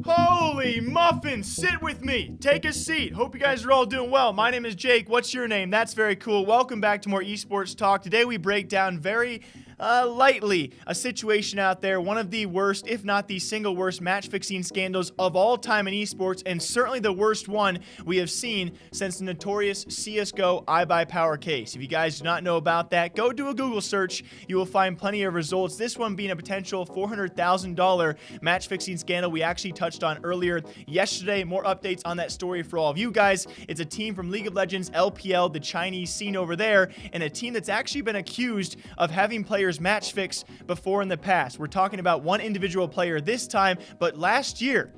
Holy muffins, sit with me. Take a seat. Hope you guys are all doing well. My name is Jake. What's your name? That's very cool. Welcome back to more esports talk. Today we break down very lightly a situation out there, one of the worst, if not the single worst match fixing scandals of all time in esports, and certainly the worst one we have seen since the notorious CSGO iBuyPower case. If you guys do not know about that, go do a Google search. You will find plenty of results. This one being a potential $400,000 match fixing scandal we actually touched on earlier yesterday. More updates on that story for all of you guys. It's a team from League of Legends, LPL, the Chinese scene over there, and a team that's actually been accused of having players match fix before in the past. We're talking about one individual player this time, but last year,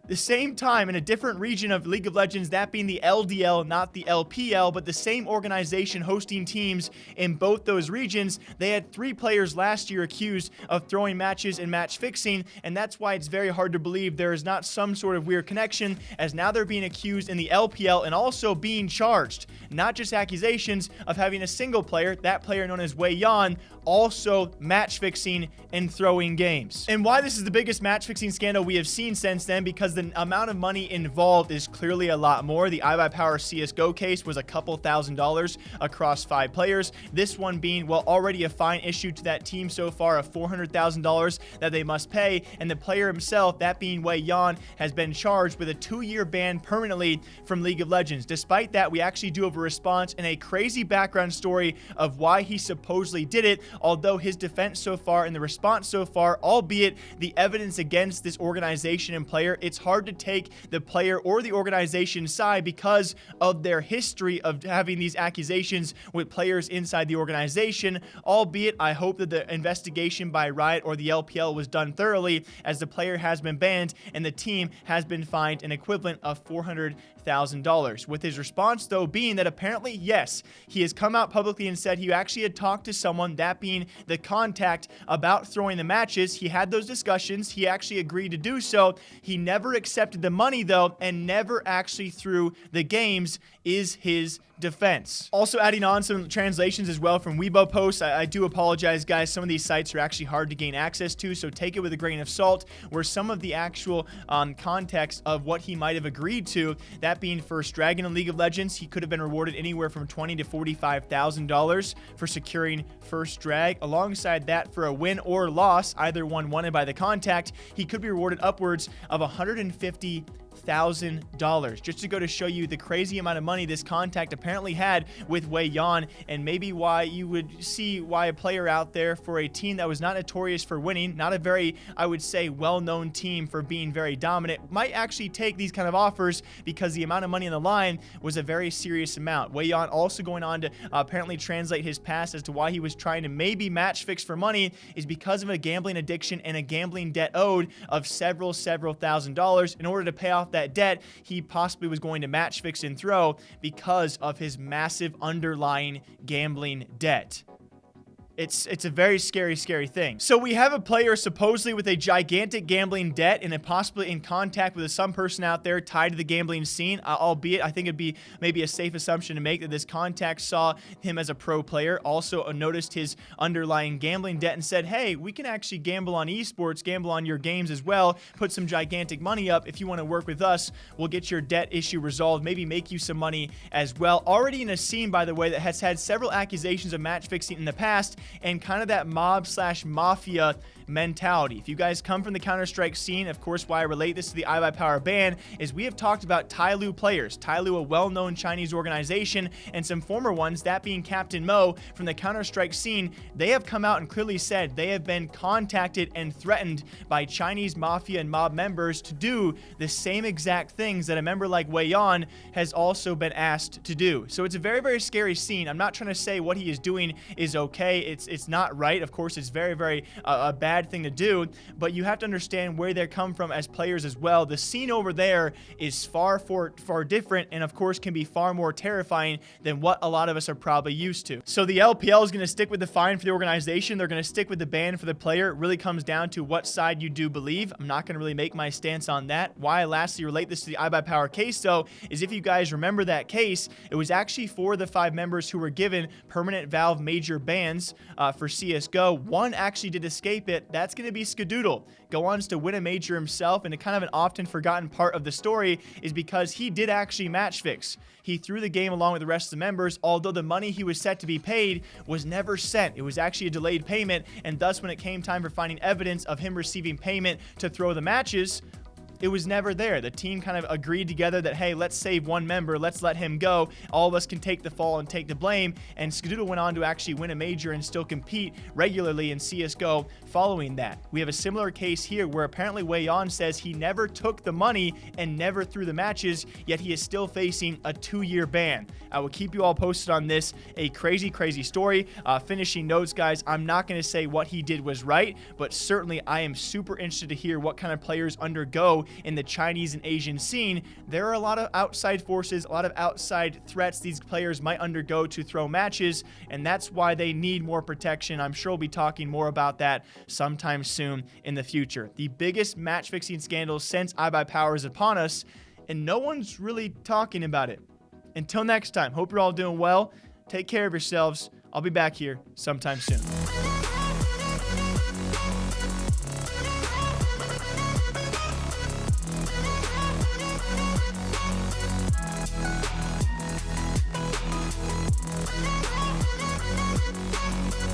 the same time in a different region of League of Legends, that being the LDL, not the LPL, but the same organization hosting teams in both those regions. They had 3 players last year accused of throwing matches and match fixing, and that's why it's very hard to believe there is not some sort of weird connection, as now they're being accused in the LPL and also being charged, not just accusations of having a single player, that player known as Wei Yan, also match fixing and throwing games. And why this is the biggest match fixing scandal we have seen since then, because the amount of money involved is clearly a lot more. The iBuyPower CSGO case was a couple $1,000s across 5 players. This one being, well, already a fine issued to that team so far of $400,000 that they must pay. And the player himself, that being Wei Yan, has been charged with a 2-year ban permanently from League of Legends. Despite that, we actually do have a response and a crazy background story of why he supposedly did it, although his defense so far and the response so far, albeit the evidence against this organization and player, it's hard to take the player or the organization's side because of their history of having these accusations with players inside the organization, albeit I hope that the investigation by Riot or the LPL was done thoroughly, as the player has been banned and the team has been fined an equivalent of $400,000. With his response, though, being that apparently, yes, he has come out publicly and said he actually had talked to someone, that being the contact, about throwing the matches. He had those discussions. He actually agreed to do so. He never accepted the money, though, and never actually threw the games, is his defense. Also adding on some translations as well from Weibo posts. I do apologize, guys. Some of these sites are actually hard to gain access to, so take it with a grain of salt, where some of the actual context of what he might have agreed to, that being First Dragon in League of Legends, he could have been rewarded anywhere from $20,000 to $45,000 for securing First Drag. Alongside that, for a win or loss, either one wanted by the contact, he could be rewarded upwards of $150,000, just to go to show you the crazy amount of money this contact apparently had with Wei Yan, and maybe why you would see why a player out there for a team that was not notorious for winning, not a very, I would say, well-known team for being very dominant, might actually take these kind of offers, because the amount of money on the line was a very serious amount. Wei Yan also going on to apparently translate his past as to why he was trying to maybe match fix for money is because of a gambling addiction and a gambling debt owed of several $1,000s. In order to pay off that debt, he possibly was going to match fix and throw because of his massive underlying gambling debt. It's a very scary thing. So we have a player supposedly with a gigantic gambling debt and possibly in contact with some person out there tied to the gambling scene, albeit I think it'd be maybe a safe assumption to make that this contact saw him as a pro player, also noticed his underlying gambling debt and said, hey, we can actually gamble on esports, gamble on your games as well, put some gigantic money up. If you want to work with us, we'll get your debt issue resolved, maybe make you some money as well. Already in a scene, by the way, that has had several accusations of match fixing in the past, and kind of that mob/mafia mentality. If you guys come from the Counter-Strike scene, of course, why I relate this to the iBuyPower ban is we have talked about Tyloo players. Tyloo, a well-known Chinese organization, and some former ones, that being Captain Mo from the Counter-Strike scene. They have come out and clearly said they have been contacted and threatened by Chinese mafia and mob members to do the same exact things that a member like Wei Yan has also been asked to do. So it's a very scary scene. I'm not trying to say what he is doing is okay. It's not right. Of course, it's very a bad bad thing to do, but you have to understand where they come from as players as well. The scene over there is far different, and of course can be far more terrifying than what a lot of us are probably used to. So the LPL is going to stick with the fine for the organization. They're going to stick with the ban for the player. It really comes down to what side you do believe. I'm not going to really make my stance on that. Why I lastly relate this to the iBuyPower case, though, is if you guys remember that case, it was actually for the 5 members who were given permanent Valve major bans for CSGO. One actually did escape it, it. That's going to be Skadoodle. Go on to win a major himself, and a kind of an often forgotten part of the story is because he did actually match fix. He threw the game along with the rest of the members, although the money he was set to be paid was never sent. It was actually a delayed payment, and thus when it came time for finding evidence of him receiving payment to throw the matches, it was never there. The team kind of agreed together that, hey, let's save one member, let's let him go. All of us can take the fall and take the blame. And Skadoodle went on to actually win a major and still compete regularly in CSGO following that. We have a similar case here where apparently Wayon says he never took the money and never threw the matches, yet he is still facing a 2-year ban. I will keep you all posted on this. A crazy, crazy story. Finishing notes, guys, I'm not going to say what he did was right, but certainly I am super interested to hear what kind of players undergo in the Chinese and Asian scene. There are a lot of outside forces, a lot of outside threats these players might undergo to throw matches, and that's why they need more protection. I'm sure we'll be talking more about that sometime soon in the future. The biggest match fixing scandal since iBuyPower is upon us, and no one's really talking about it. Until next time, hope you're all doing well. Take care of yourselves. I'll be back here sometime soon.